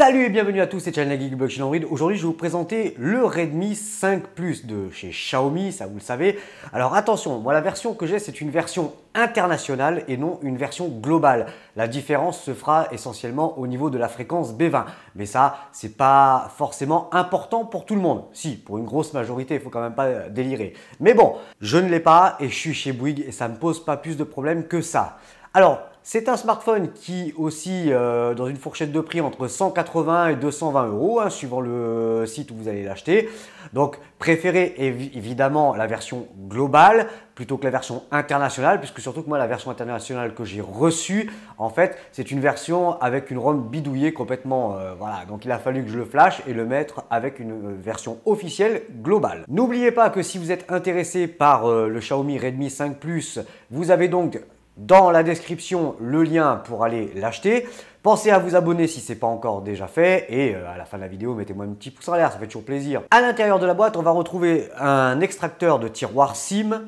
Salut et bienvenue à tous, c'est Channel Geekblog chez Android. Aujourd'hui, je vais vous présenter le Redmi 5 Plus de chez Xiaomi, ça vous le savez. Alors attention, moi la version que j'ai, c'est une version internationale et non une version globale. La différence se fera essentiellement au niveau de la fréquence B20. Mais ça, c'est pas forcément important pour tout le monde. Si, pour une grosse majorité, il faut quand même pas délirer. Mais bon, je ne l'ai pas et je suis chez Bouygues et ça ne me pose pas plus de problèmes que ça. Alors, c'est un smartphone qui oscille dans une fourchette de prix entre 180 et 220 euros, suivant le site où vous allez l'acheter. Donc, préférez évidemment la version globale plutôt que la version internationale, puisque surtout que moi, la version internationale que j'ai reçue, en fait, c'est une version avec une ROM bidouillée complètement. Voilà, donc il a fallu que je le flash et le mettre avec une version officielle globale. N'oubliez pas que si vous êtes intéressé par le Xiaomi Redmi 5 Plus, vous avez donc dans la description le lien pour aller l'acheter. Pensez à vous abonner si ce n'est pas encore déjà fait et à la fin de la vidéo, mettez-moi un petit pouce en l'air, ça fait toujours plaisir. À l'intérieur de la boîte, on va retrouver un extracteur de tiroir SIM,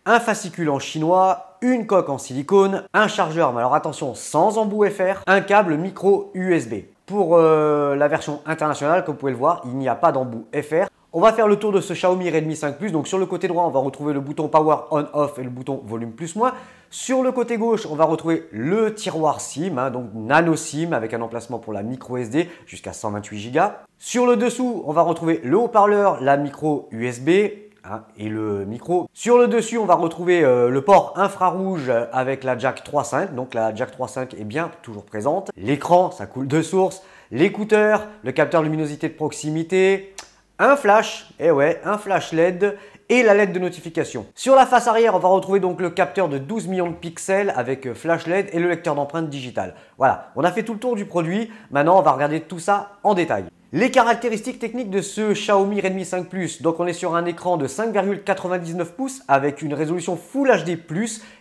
un fascicule en chinois, une coque en silicone, un chargeur, mais alors attention, sans embout FR, un câble micro USB. Pour la version internationale, comme vous pouvez le voir, il n'y a pas d'embout FR. On va faire le tour de ce Xiaomi Redmi 5 Plus. Donc sur le côté droit, on va retrouver le bouton Power On/Off et le bouton Volume Plus/Moins. Sur le côté gauche, on va retrouver le tiroir SIM, donc nano SIM avec un emplacement pour la micro SD jusqu'à 128 Go. Sur le dessous, on va retrouver le haut-parleur, la micro USB et le micro. Sur le dessus, on va retrouver le port infrarouge avec la jack 3.5. Donc la jack 3.5 est bien toujours présente. L'écran, ça coule de source. L'écouteur, le capteur luminosité de proximité. Un flash, un flash LED et la LED de notification. Sur la face arrière, on va retrouver donc le capteur de 12 millions de pixels avec flash LED et le lecteur d'empreintes digitales. Voilà, on a fait tout le tour du produit. Maintenant, on va regarder tout ça en détail. Les caractéristiques techniques de ce Xiaomi Redmi 5 Plus. Donc, on est sur un écran de 5,99 pouces avec une résolution Full HD+.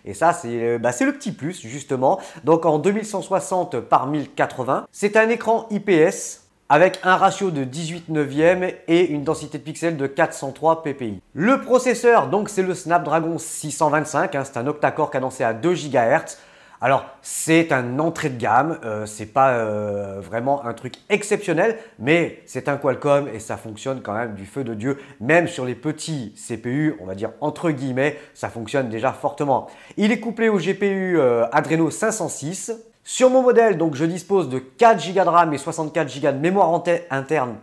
Et ça, c'est le petit plus, justement. Donc, en 2160 par 1080. C'est un écran IPS avec un ratio de 18/9 et une densité de pixels de 403 ppi. Le processeur, donc c'est le Snapdragon 625, c'est un octa-core cadencé à 2 GHz. Alors, c'est un entrée de gamme, c'est pas vraiment un truc exceptionnel, mais c'est un Qualcomm et ça fonctionne quand même du feu de Dieu. Même sur les petits CPU, on va dire entre guillemets, ça fonctionne déjà fortement. Il est couplé au GPU Adreno 506. Sur mon modèle, donc, je dispose de 4 Go de RAM et 64 Go de mémoire interne,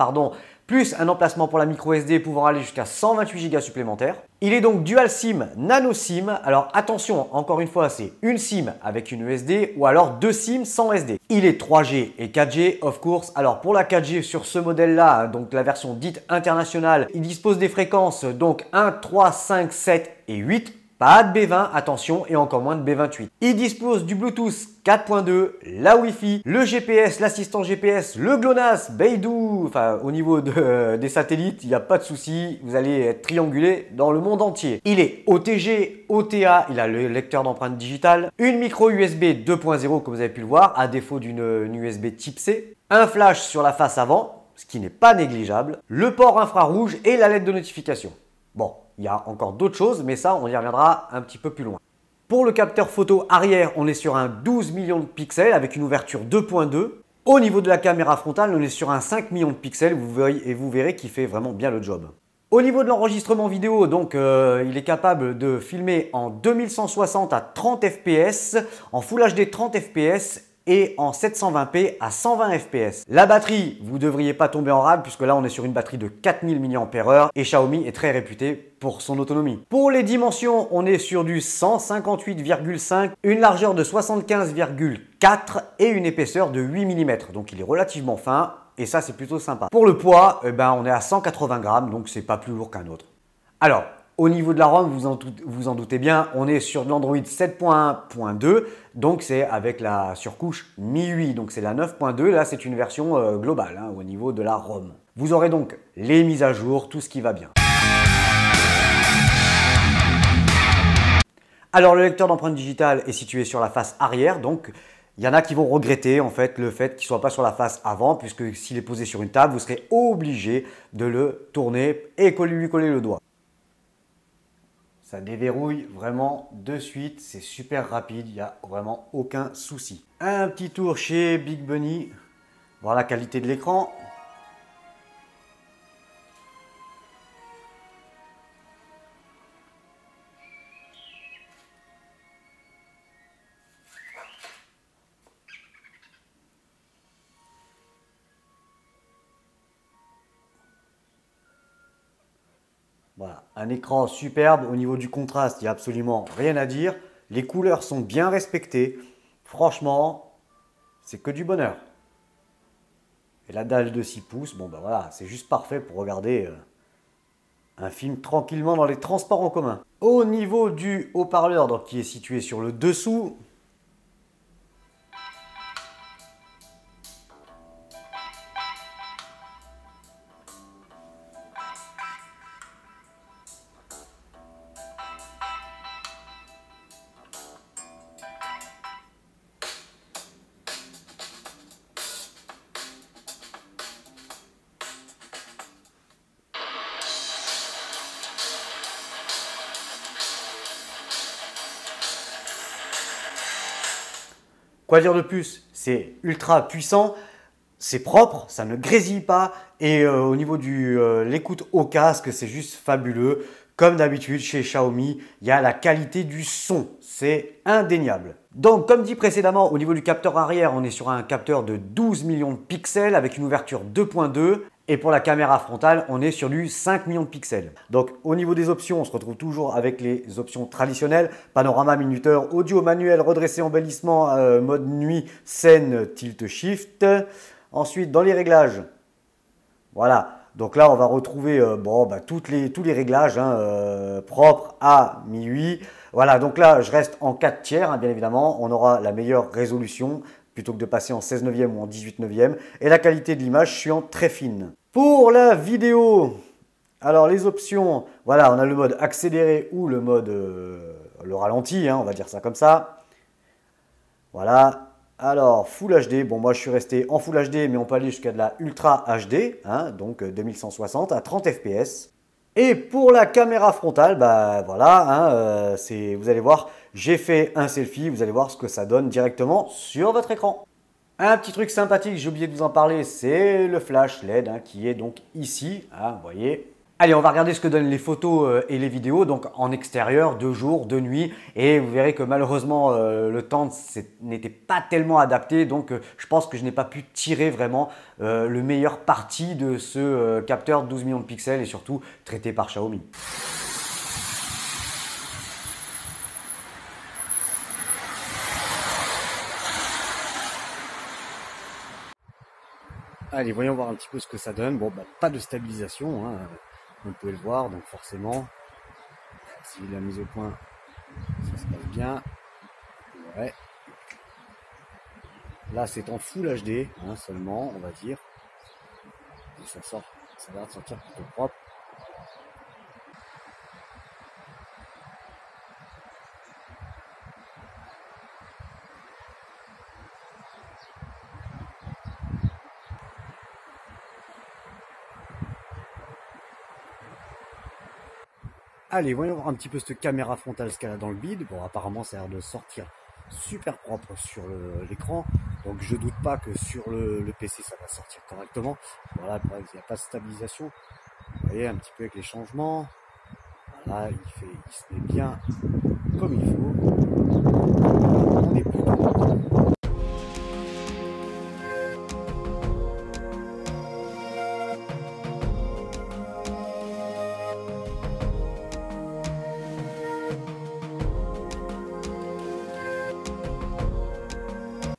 plus un emplacement pour la micro SD pouvant aller jusqu'à 128 Go supplémentaires. Il est donc dual SIM, nano SIM. Alors attention, encore une fois, c'est une SIM avec une SD ou alors deux SIM sans SD. Il est 3G et 4G, of course. Alors pour la 4G sur ce modèle-là, donc la version dite internationale, il dispose des fréquences donc 1, 3, 5, 7 et 8. Pas de B20, attention, et encore moins de B28. Il dispose du Bluetooth 4.2, la Wi-Fi, le GPS, l'assistant GPS, le GLONASS, Beidou. Enfin, au niveau des satellites, il n'y a pas de souci. Vous allez être triangulé dans le monde entier. Il est OTG, OTA, il a le lecteur d'empreintes digitales, une micro USB 2.0 comme vous avez pu le voir, à défaut d'une USB type C, un flash sur la face avant, ce qui n'est pas négligeable, le port infrarouge et la LED de notification. Bon, il y a encore d'autres choses, mais ça, on y reviendra un petit peu plus loin. Pour le capteur photo arrière, on est sur un 12 millions de pixels avec une ouverture 2.2. Au niveau de la caméra frontale, on est sur un 5 millions de pixels vous verrez qu'il fait vraiment bien le job. Au niveau de l'enregistrement vidéo, donc, il est capable de filmer en 2160 à 30 fps, en Full HD 30 fps et en 720p à 120 fps. La batterie, vous ne devriez pas tomber en rade puisque là on est sur une batterie de 4000 mAh et Xiaomi est très réputé pour son autonomie. Pour les dimensions, on est sur du 158,5, une largeur de 75,4 et une épaisseur de 8 mm. Donc il est relativement fin et ça c'est plutôt sympa. Pour le poids, on est à 180 grammes donc c'est pas plus lourd qu'un autre. Alors, au niveau de la ROM, vous en doutez bien, on est sur de l'Android 7.1.2, donc c'est avec la surcouche MIUI, donc c'est la 9.2, là c'est une version globale au niveau de la ROM. Vous aurez donc les mises à jour, tout ce qui va bien. Alors le lecteur d'empreintes digitales est situé sur la face arrière, donc il y en a qui vont regretter en fait le fait qu'il ne soit pas sur la face avant, puisque s'il est posé sur une table, vous serez obligé de le tourner et lui coller le doigt. Ça déverrouille vraiment de suite, c'est super rapide, il n'y a vraiment aucun souci. Un petit tour chez Big Bunny. voir la qualité de l'écran. Voilà, un écran superbe. Au niveau du contraste, il n'y a absolument rien à dire. Les couleurs sont bien respectées. Franchement, c'est que du bonheur. Et la dalle de 6 pouces, bon ben voilà, c'est juste parfait pour regarder un film tranquillement dans les transports en commun. Au niveau du haut-parleur, donc qui est situé sur le dessous, quoi dire de plus? C'est ultra puissant, c'est propre, ça ne grésille pas et au niveau de l'écoute au casque, c'est juste fabuleux. Comme d'habitude chez Xiaomi, il y a la qualité du son, c'est indéniable. Donc comme dit précédemment, au niveau du capteur arrière, on est sur un capteur de 12 millions de pixels avec une ouverture 2.2. Et pour la caméra frontale, on est sur du 5 millions de pixels. Donc au niveau des options, on se retrouve toujours avec les options traditionnelles. Panorama, minuteur, audio manuel, redressé, embellissement, mode nuit, scène, tilt shift. Ensuite, dans les réglages, voilà. Donc là, on va retrouver tous les réglages propres à MIUI. Voilà, donc là, je reste en 4 tiers, bien évidemment. On aura la meilleure résolution plutôt que de passer en 16 neuvième ou en 18 neuvième. Et la qualité de l'image, je suis en très fine. Pour la vidéo, alors les options, voilà, on a le mode accéléré ou le mode le ralenti, on va dire ça comme ça. Voilà. Alors, Full HD, bon moi je suis resté en Full HD, mais on peut aller jusqu'à de la Ultra HD, donc 2160 à 30 fps. Et pour la caméra frontale, bah voilà, vous allez voir, j'ai fait un selfie, vous allez voir ce que ça donne directement sur votre écran. Un petit truc sympathique, j'ai oublié de vous en parler, c'est le flash LED qui est donc ici, vous voyez. Allez, on va regarder ce que donnent les photos et les vidéos, donc en extérieur, de jour, de nuit. Et vous verrez que malheureusement, le temps n'était pas tellement adapté. Donc, je pense que je n'ai pas pu tirer vraiment le meilleur parti de ce capteur 12 millions de pixels et surtout traité par Xiaomi. Allez, voyons voir un petit peu ce que ça donne. Bon, pas de stabilisation, vous pouvez le voir, donc forcément, si la mise au point, ça se passe bien. Ouais. Là, c'est en Full HD seulement, on va dire. Et ça a l'air de sortir plutôt propre. Allez, voyons voir un petit peu cette caméra frontale, ce qu'elle a dans le bide. Bon, apparemment, ça a l'air de sortir super propre sur l'écran. Donc, je doute pas que sur le PC, ça va sortir correctement. Voilà, il n'y a pas de stabilisation. Vous voyez, un petit peu avec les changements. Voilà, il se met bien comme il faut. On est plutôt content.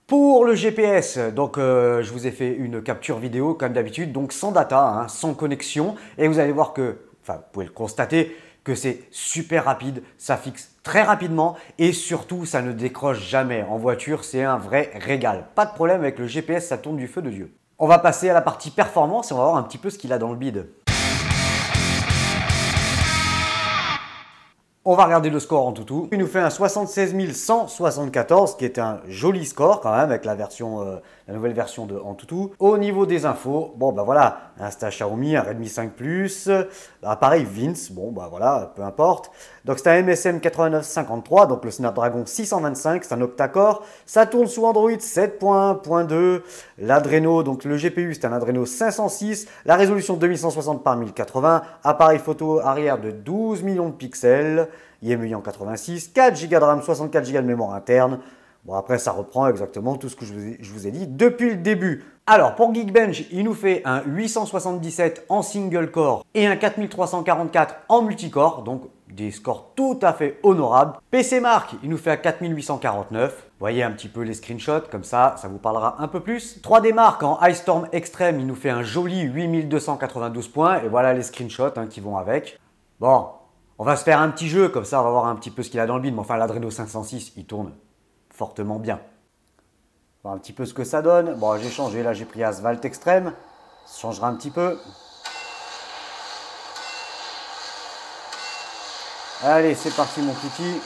Pour le GPS, donc je vous ai fait une capture vidéo comme d'habitude, donc sans data, sans connexion, et vous allez voir que, enfin vous pouvez le constater, que c'est super rapide, ça fixe très rapidement et surtout ça ne décroche jamais. En voiture, c'est un vrai régal. Pas de problème avec le GPS, ça tourne du feu de Dieu. On va passer à la partie performance et on va voir un petit peu ce qu'il a dans le bide. On va regarder le score en tout. Il nous fait un 76 174, qui est un joli score quand même avec la nouvelle version de Antutu. Au niveau des infos, bon bah voilà, Insta Xiaomi, un Redmi 5 Plus, appareil Vince, bon bah voilà, peu importe. Donc c'est un MSM 8953, donc le Snapdragon 625, c'est un octa-core. Ça tourne sous Android 7.1.2. L'Adreno, donc le GPU, c'est un Adreno 506. La résolution 2160 par 1080. Appareil photo arrière de 12 millions de pixels. IMEI en 86, 4 Go de RAM, 64 Go de mémoire interne. Bon, après, ça reprend exactement tout ce que je vous ai dit depuis le début. Alors, pour Geekbench, il nous fait un 877 en single core et un 4344 en multicore, donc des scores tout à fait honorables. PC Mark, il nous fait un 4849. Vous voyez un petit peu les screenshots, comme ça vous parlera un peu plus. 3D Mark en Ice Storm Extreme, il nous fait un joli 8292 points. Et voilà les screenshots qui vont avec. Bon, on va se faire un petit jeu, comme ça on va voir un petit peu ce qu'il a dans le bide. Mais enfin, l'Adreno 506, il tourne fortement bien. On va voir un petit peu ce que ça donne. Bon, j'ai changé, là j'ai pris Asphalt Extreme. Ça changera un petit peu. Allez, c'est parti mon kiki.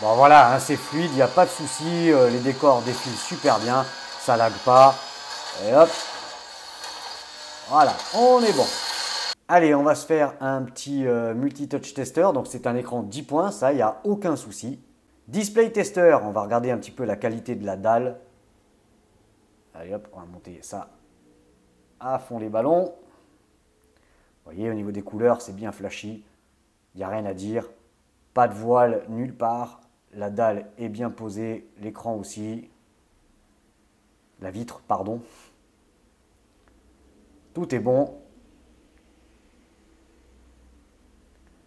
Bon voilà, c'est fluide, il n'y a pas de souci, les décors défilent super bien, ça lag pas. Et hop, voilà, on est bon. Allez, on va se faire un petit multi-touch tester, donc c'est un écran 10 points, ça, il n'y a aucun souci. Display tester, on va regarder un petit peu la qualité de la dalle. Allez hop, on va monter ça à fond les ballons. Vous voyez, au niveau des couleurs, c'est bien flashy, il n'y a rien à dire. Pas de voile nulle part. La dalle est bien posée, l'écran aussi. La vitre, pardon. Tout est bon.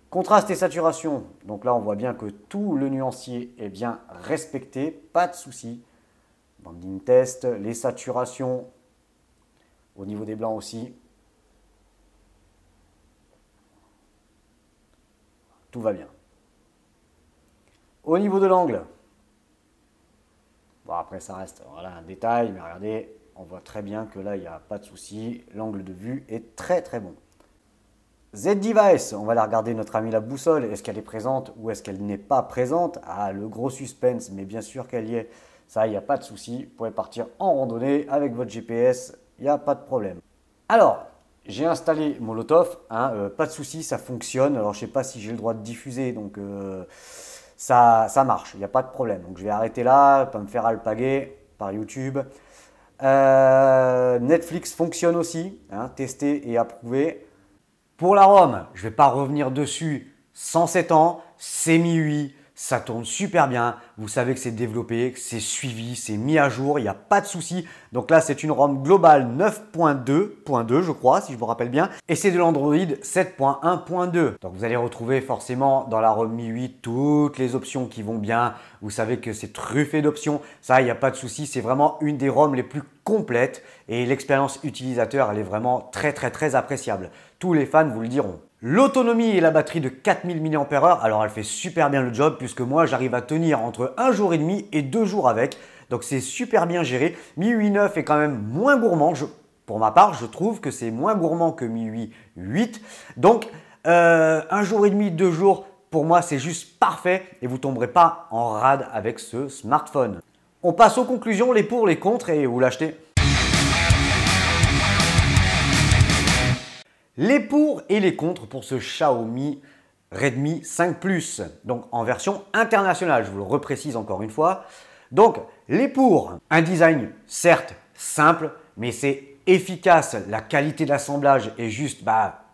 Contraste et saturation. Donc là, on voit bien que tout le nuancier est bien respecté. Pas de souci. Banding test, les saturations. Au niveau des blancs aussi. Tout va bien. Au niveau de l'angle, bon après ça reste voilà, un détail, mais regardez, on voit très bien que là il n'y a pas de souci, l'angle de vue est très très bon. Z-Device, on va aller regarder notre amie la boussole, est-ce qu'elle est présente ou est-ce qu'elle n'est pas présente? Ah, le gros suspense, mais bien sûr qu'elle y est, ça il n'y a pas de souci, vous pouvez partir en randonnée avec votre GPS, il n'y a pas de problème. Alors, j'ai installé Molotov, pas de souci, ça fonctionne, alors je ne sais pas si j'ai le droit de diffuser, donc... Ça marche, il n'y a pas de problème. Donc je vais arrêter là, pas me faire alpaguer par YouTube. Netflix fonctionne aussi, testé et approuvé. Pour la ROM, je ne vais pas revenir dessus. 107 ans, c'est MIUI, ça tourne super bien. Vous savez que c'est développé, que c'est suivi, c'est mis à jour, il n'y a pas de souci. Donc là, c'est une ROM globale 9.2.2, je crois, si je me rappelle bien. Et c'est de l'Android 7.1.2. Donc vous allez retrouver forcément dans la ROM MIUI toutes les options qui vont bien. Vous savez que c'est truffé d'options. Ça, il n'y a pas de souci. C'est vraiment une des ROM les plus complètes. Et l'expérience utilisateur, elle est vraiment très, très, très appréciable. Tous les fans vous le diront. L'autonomie et la batterie de 4000 mAh, alors elle fait super bien le job puisque moi j'arrive à tenir entre 1 jour et demi et 2 jours avec. Donc c'est super bien géré. MIUI 9 est quand même moins gourmand. Pour ma part, je trouve que c'est moins gourmand que MIUI 8. Donc 1 jour et demi, 2 jours, pour moi c'est juste parfait et vous ne tomberez pas en rade avec ce smartphone. On passe aux conclusions, les pour, les contre et vous l'achetez. Les pour et les contre pour ce Xiaomi Redmi 5 Plus, donc en version internationale, je vous le reprécise encore une fois. Donc les pour, un design certes simple, mais c'est efficace, la qualité d'assemblage est juste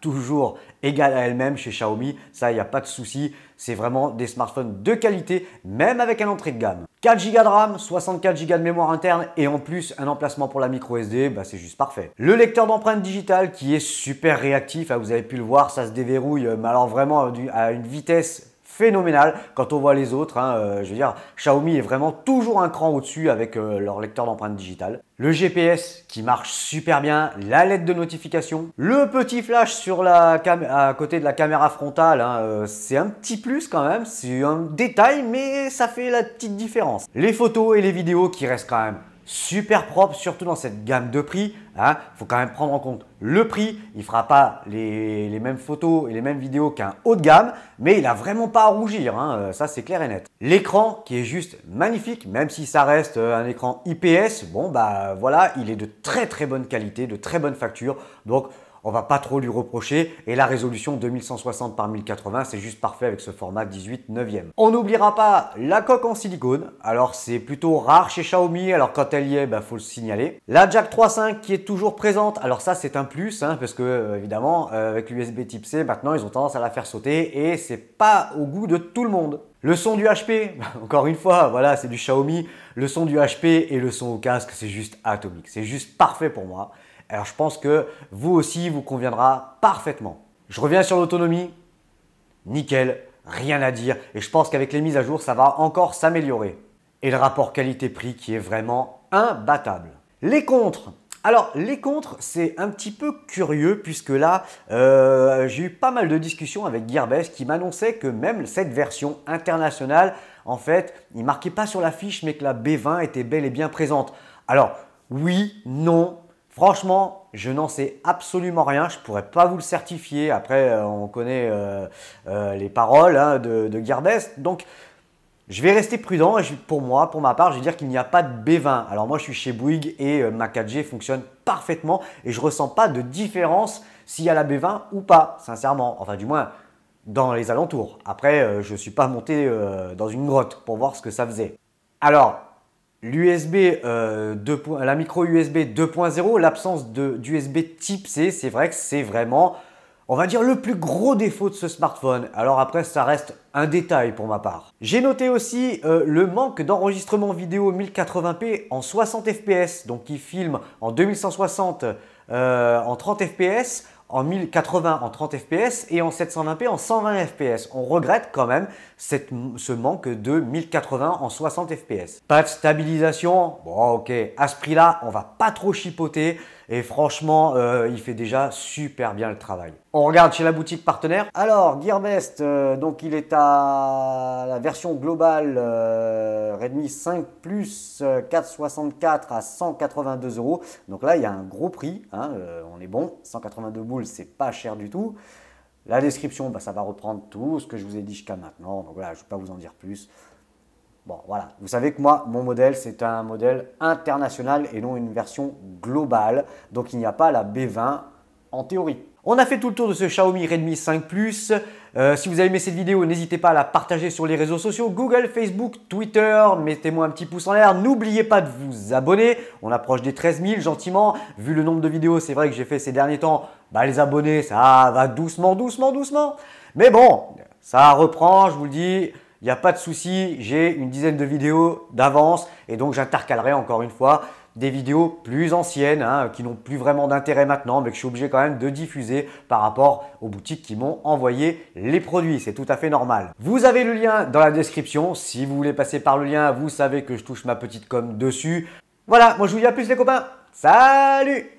toujours égale à elle-même chez Xiaomi, ça il n'y a pas de souci, c'est vraiment des smartphones de qualité, même avec un entrée de gamme. 4 Go de RAM, 64 Go de mémoire interne et en plus un emplacement pour la micro SD, bah c'est juste parfait. Le lecteur d'empreintes digitales qui est super réactif, vous avez pu le voir, ça se déverrouille, mais alors vraiment à une vitesse phénoménal quand on voit les autres. Je veux dire, Xiaomi est vraiment toujours un cran au-dessus avec leur lecteur d'empreintes digitales. Le GPS qui marche super bien, la LED de notification, le petit flash sur à côté de la caméra frontale, c'est un petit plus quand même, c'est un détail mais ça fait la petite différence. Les photos et les vidéos qui restent quand même super propre, surtout dans cette gamme de prix. Faut quand même prendre en compte le prix. Il ne fera pas les mêmes photos et les mêmes vidéos qu'un haut de gamme, mais il n'a vraiment pas à rougir. Ça, c'est clair et net. L'écran qui est juste magnifique, même si ça reste un écran IPS, bon, bah voilà, il est de très très bonne qualité, de très bonne facture. Donc, on va pas trop lui reprocher. Et la résolution 2160 par 1080, c'est juste parfait avec ce format 18/9e. On n'oubliera pas la coque en silicone. Alors, c'est plutôt rare chez Xiaomi. Alors, quand elle y est, faut le signaler. La jack 3.5 qui est toujours présente. Alors, ça, c'est un plus, parce que, évidemment, avec l'USB type C, maintenant, ils ont tendance à la faire sauter et c'est pas au goût de tout le monde. Le son du HP, encore une fois, voilà, c'est du Xiaomi. Le son du HP et le son au casque, c'est juste atomique. C'est juste parfait pour moi. Alors, je pense que vous aussi, vous conviendra parfaitement. Je reviens sur l'autonomie. Nickel, rien à dire. Et je pense qu'avec les mises à jour, ça va encore s'améliorer. Et le rapport qualité-prix qui est vraiment imbattable. Les contres. Alors, les contres, c'est un petit peu curieux puisque là, j'ai eu pas mal de discussions avec Gearbest qui m'annonçait que même cette version internationale, en fait, il ne marquait pas sur la fiche mais que la B20 était bel et bien présente. Alors, oui, non. Franchement, je n'en sais absolument rien. Je ne pourrais pas vous le certifier. Après, on connaît les paroles de Gearbest. Donc, je vais rester prudent. Pour ma part, je vais dire qu'il n'y a pas de B20. Alors moi, je suis chez Bouygues et ma 4G fonctionne parfaitement et je ne ressens pas de différence s'il y a la B20 ou pas, sincèrement. Enfin, du moins, dans les alentours. Après, je ne suis pas monté dans une grotte pour voir ce que ça faisait. Alors, la micro USB 2.0, l'absence d'USB type C, c'est vrai que c'est vraiment, on va dire, le plus gros défaut de ce smartphone. Alors après, ça reste un détail pour ma part. J'ai noté aussi le manque d'enregistrement vidéo 1080p en 60 fps, donc qui filme en 2160 en 30 fps, en 1080 en 30 fps et en 720p en 120 fps. On regrette quand même ce manque de 1080 en 60 fps. Pas de stabilisation, bon ok, à ce prix-là, on va pas trop chipoter et franchement, il fait déjà super bien le travail. On regarde chez la boutique partenaire. Alors, Gearbest, donc il est à la version globale Redmi 5 Plus 464 à 182 €. Donc là, il y a un gros prix, on est bon, 182 boules, c'est pas cher du tout. La description, ça va reprendre tout ce que je vous ai dit jusqu'à maintenant. Donc voilà, je ne vais pas vous en dire plus. Bon, voilà. Vous savez que moi, mon modèle, c'est un modèle international et non une version globale. Donc, il n'y a pas la B20 en théorie. On a fait tout le tour de ce Xiaomi Redmi 5 Plus. Si vous avez aimé cette vidéo, n'hésitez pas à la partager sur les réseaux sociaux, Google, Facebook, Twitter. Mettez-moi un petit pouce en l'air. N'oubliez pas de vous abonner. On approche des 13 000 gentiment. Vu le nombre de vidéos, c'est vrai que j'ai fait ces derniers temps, les abonnés, ça va doucement. Mais bon, ça reprend, je vous le dis. Il n'y a pas de souci, j'ai une dizaine de vidéos d'avance et donc j'intercalerai encore une fois des vidéos plus anciennes qui n'ont plus vraiment d'intérêt maintenant mais que je suis obligé quand même de diffuser par rapport aux boutiques qui m'ont envoyé les produits. C'est tout à fait normal. Vous avez le lien dans la description. Si vous voulez passer par le lien, vous savez que je touche ma petite com dessus. Voilà, moi je vous dis à plus les copains. Salut!